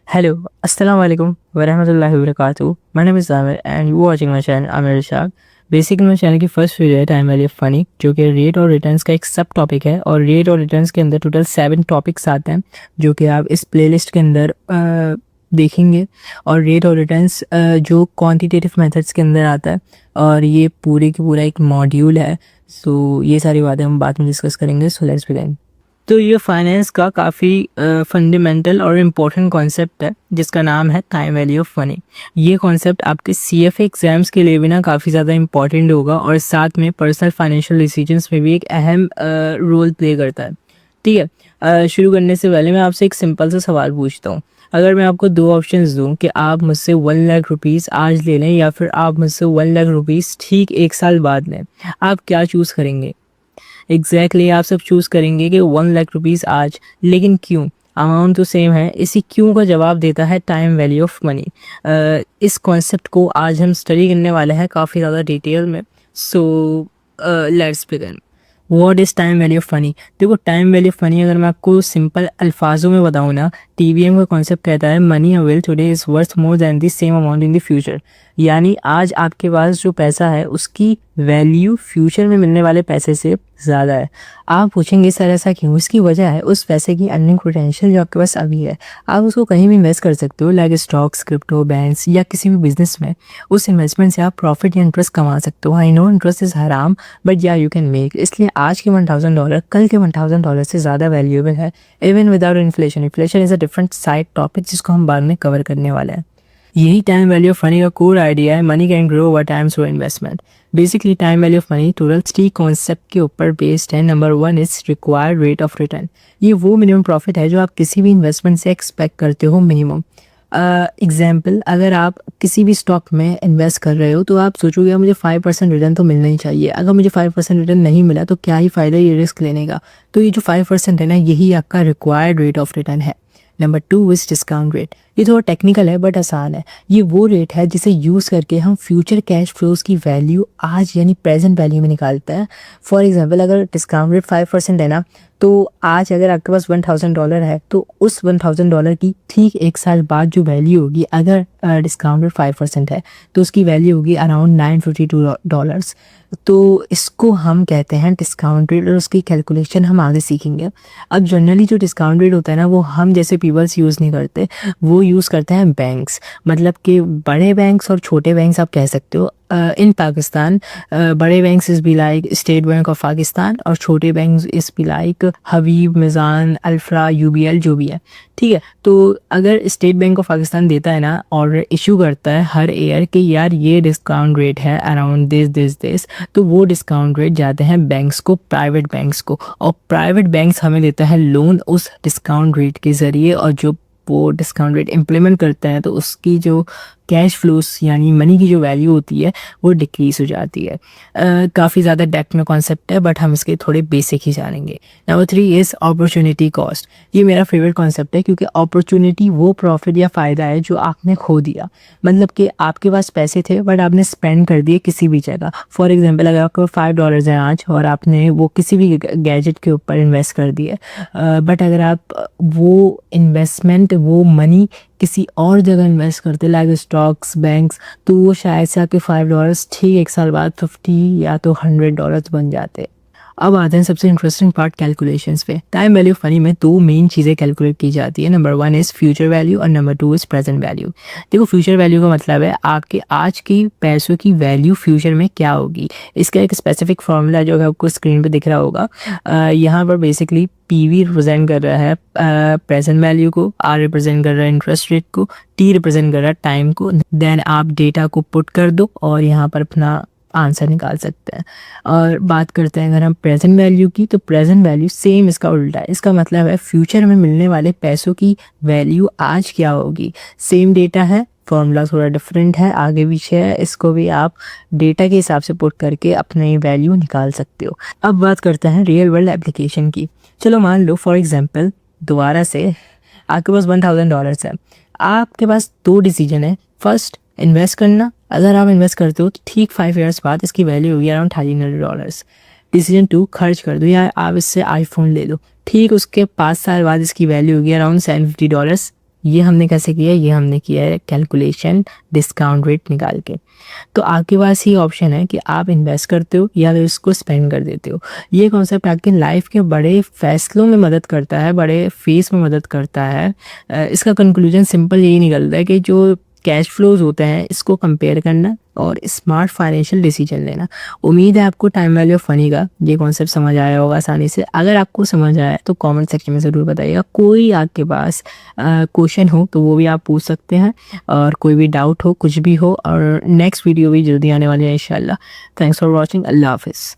Hello, Assalamu alaikum warahmatullahi wabarakatuh. My name is Amir and you are watching my channel Amir Ishaq. Basically मेरे channel की first video है time value of funny, जो कि rate और returns का एक सब टॉपिक है। और रेट और रिटर्न्स के अंदर टोटल 7 टॉपिक्स आते हैं जो कि आप इस प्लेलिस्ट के अंदर देखेंगे। और रेट और रिटर्न्स जो क्वांटिटेटिव मेथड्स के अंदर आता है और ये पूरे की पूरा एक मॉड्यूल है। सो ये सारी बातें हम बाद में डिस्कस करेंगे। So let's begin. तो ये फाइनेंस का काफ़ी फंडामेंटल और इम्पोर्टेंट कॉन्सेप्ट है जिसका नाम है टाइम वैल्यू ऑफ मनी। ये कॉन्सेप्ट आपके CFA एग्ज़ाम्स के लिए भी ना काफ़ी ज़्यादा इम्पोर्टेंट होगा और साथ में पर्सनल फाइनेंशियल डिसीजंस में भी एक अहम रोल प्ले करता है। ठीक है, शुरू करने से पहले मैं आपसे एक सिंपल सा सवाल पूछता हूँ। अगर मैं आपको दो ऑप्शंस दूँ कि आप मुझसे 1 लाख रुपीज़ आज ले लें या फिर आप मुझसे 1 लाख रुपीज़ ठीक 1 साल बाद लें, आप क्या चूज़ करेंगे? एग्जैक्टली आप सब चूज़ करेंगे कि 1 लाख रुपीज़ आज, लेकिन क्यों? अमाउंट तो सेम है। इसी क्यों का जवाब देता है टाइम वैल्यू ऑफ मनी। इस कॉन्सेप्ट को आज हम स्टडी करने वाले हैं काफ़ी ज़्यादा डिटेल में। So let's begin. What is time value of money? देखो, टाइम वैल्यू ऑफ मनी अगर मैं आपको सिंपल अल्फाजों में बताऊँ ना, TVM का कॉन्सेप्ट कहता है money avail today is worth more than the same amount in the future. यानी आज आपके पास जो पैसा है उसकी वैल्यू फ्यूचर में मिलने वाले पैसे से ज़्यादा है। आप पूछेंगे सर ऐसा क्यों? इसकी वजह है उस पैसे की अर्निंग पोटेंशियल जो आपके पास अभी है। आप उसको कहीं भी इन्वेस्ट कर सकते हो, लाइक स्टॉक्स, क्रिप्टो, बैंक्स या किसी भी बिजनेस में। उस इन्वेस्टमेंट से आप प्रॉफिट या इंटरेस्ट कमा सकते हो। आई नो इंटरेस्ट इज़ हराम, बट या यू कैन मेक। इसलिए आज के $1000 कल के $1000 से ज़्यादा वैल्यूएबल है, even without inflation. Inflation is a different side topic जिसको हम बाद में कवर करने वाले हैं। यही टाइम वैल्यू ऑफ मनी का कोर आइडिया है। Money can grow over time through investment. Basically time value of money total 3 concept के ऊपर बेस्ड है। Number 1 is required rate of return. ये वो मिनिमम प्रॉफिट है जो आप किसी भी इन्वेस्टमेंट से एक्सपेक्ट करते हो मिनिमम। एग्जाम्पल, अगर आप किसी भी स्टॉक में इन्वेस्ट कर रहे हो तो आप सोचोगे मुझे 5% रिटर्न तो मिलना ही चाहिए। अगर मुझे 5% रिटर्न नहीं मिला तो क्या ही फ़ायदा ये रिस्क लेने का। तो ये जो 5% है ना, यही आपका रिक्वायर्ड रेट ऑफ रिटर्न है। Number 2 is discount rate. ये थोड़ा टेक्निकल है बट आसान है। ये वो रेट है जिसे यूज़ करके हम फ्यूचर कैश फ्लोज की वैल्यू आज यानी प्रेजेंट वैल्यू में निकालते हैं। फॉर एग्जांपल, अगर डिस्काउंट रेट 5% है ना, तो आज अगर आपके पास $1000 है तो उस $1000 की ठीक 1 साल बाद जो वैल्यू होगी, अगर डिस्काउंट रेट 5% है तो उसकी वैल्यू होगी अराउंड $952। तो इसको हम कहते हैं डिस्काउंट रेट और उसकी कैलकुलेशन हम आगे सीखेंगे। अब जनरली जो डिस्काउंट रेट होता है ना, वो हम जैसे पीपल्स यूज़ नहीं करते, वो यूज़ करते हैं बैंक्स। मतलब कि बड़े बैंक्स और छोटे बैंक्स आप कह सकते हो। इन पाकिस्तान बड़े banks is be like state bank of Pakistan और छोटे banks is be like Habib, Meezan, alpha, UBL जो भी है। ठीक है, तो अगर स्टेट बैंक ऑफ पाकिस्तान देता है ना और इशू करता है हर ईयर कि यार ये डिस्काउंट रेट है अराउंड दिस, तो वो डिस्काउंट रेट जाते हैं बैंक्स को, प्राइवेट बैंक्स को। और प्राइवेट बैंक्स हमें देता है लोन उस डिस्काउंट रेट के ज़रिए, और जो वो डिस्काउंट रेट इम्प्लीमेंट करते हैं तो उसकी जो कैश फ्लोस यानी मनी की जो वैल्यू होती है वो डिक्रीज हो जाती है। काफ़ी ज़्यादा डेप्थ में कॉन्सेप्ट है बट हम इसके थोड़े बेसिक ही जानेंगे। Number 3 is opportunity cost. ये मेरा फेवरेट कॉन्सेप्ट है क्योंकि अपॉर्चुनिटी वो प्रॉफिट या फ़ायदा है जो आपने खो दिया। मतलब कि आपके पास पैसे थे बट आपने स्पेंड कर दिए किसी भी जगह। फॉर एग्जाम्पल, अगर आपको $5 है आज और आपने वो किसी भी गैजेट के ऊपर इन्वेस्ट कर दिए, बट अगर आप वो इन्वेस्टमेंट, वो मनी किसी और जगह इन्वेस्ट करते लाइक स्टॉक्स, बैंक्स, तो वो शायद से आपके $5 ठीक 1 साल बाद 50 या तो $100 बन जाते। अब आते हैं सबसे इंटरेस्टिंग पार्ट, कैलकुलेशंस पे। टाइम वैल्यू ऑफ मनी में 2 मेन चीज़ें कैलकुलेट की जाती है। नंबर 1 इज़ फ्यूचर वैल्यू और नंबर 2 इज़ प्रेजेंट वैल्यू। देखो, फ्यूचर वैल्यू का मतलब है आपके आज की पैसों की वैल्यू फ्यूचर में क्या होगी। इसका एक स्पेसिफिक फार्मूला जो है आपको स्क्रीन पे दिख रहा होगा। यहाँ पर बेसिकली PV रिप्रेजेंट कर रहा है प्रेजेंट वैल्यू को, R रिप्रेजेंट कर रहा है इंटरेस्ट रेट को, T रिप्रेजेंट कर रहा है टाइम को। देन आप डेटा को पुट कर दो और यहाँ पर अपना आंसर निकाल सकते हैं। और बात करते हैं अगर हम प्रेजेंट वैल्यू की, तो प्रेजेंट वैल्यू सेम इसका उल्टा है। इसका मतलब है फ्यूचर में मिलने वाले पैसों की वैल्यू आज क्या होगी। सेम डेटा है, फॉर्मूला थोड़ा डिफरेंट है, आगे पीछे है, इसको भी आप डेटा के हिसाब से पुट करके अपनी वैल्यू निकाल सकते हो। अब बात करते हैं रियल वर्ल्ड एप्लीकेशन की। चलो मान लो फॉर एग्जांपल दोबारा से आपके पास $1000 है। आपके पास 2 डिसीजन है। फर्स्ट, इन्वेस्ट करना। अगर आप इन्वेस्ट करते हो तो ठीक 5 ईयर्स बाद इसकी वैल्यू होगी अराउंड $1300। डिसीजन 2, खर्च कर दो या आप इससे आईफोन ले लो। ठीक उसके 5 साल बाद इसकी वैल्यू होगी अराउंड $750 ये हमने कैसे किया है, ये हमने किया है कैलकुलेशन डिस्काउंट रेट निकाल के। तो आपके पास ये ऑप्शन है कि आप इन्वेस्ट करते हो या फिर इसको स्पेंड कर देते हो। ये कॉन्सेप्ट आपकी लाइफ के बड़े फैसलों में मदद करता है, बड़े फेस में मदद करता है। इसका कंक्लूजन सिंपल यही निकलता है कि जो कैश फ्लोज होते हैं इसको कंपेयर करना और स्मार्ट फाइनेंशियल डिसीजन लेना। उम्मीद है आपको टाइम वैल्यू ऑफ मनी का ये कॉन्सेप्ट समझ आया होगा आसानी से। अगर आपको समझ आया तो कमेंट सेक्शन में ज़रूर बताइएगा। कोई आपके पास क्वेश्चन हो तो वो भी आप पूछ सकते हैं, और कोई भी डाउट हो, कुछ भी हो, और नेक्स्ट वीडियो भी जल्दी आने वाली है इंशाल्लाह। Thanks for watching. अल्लाह हाफिज़।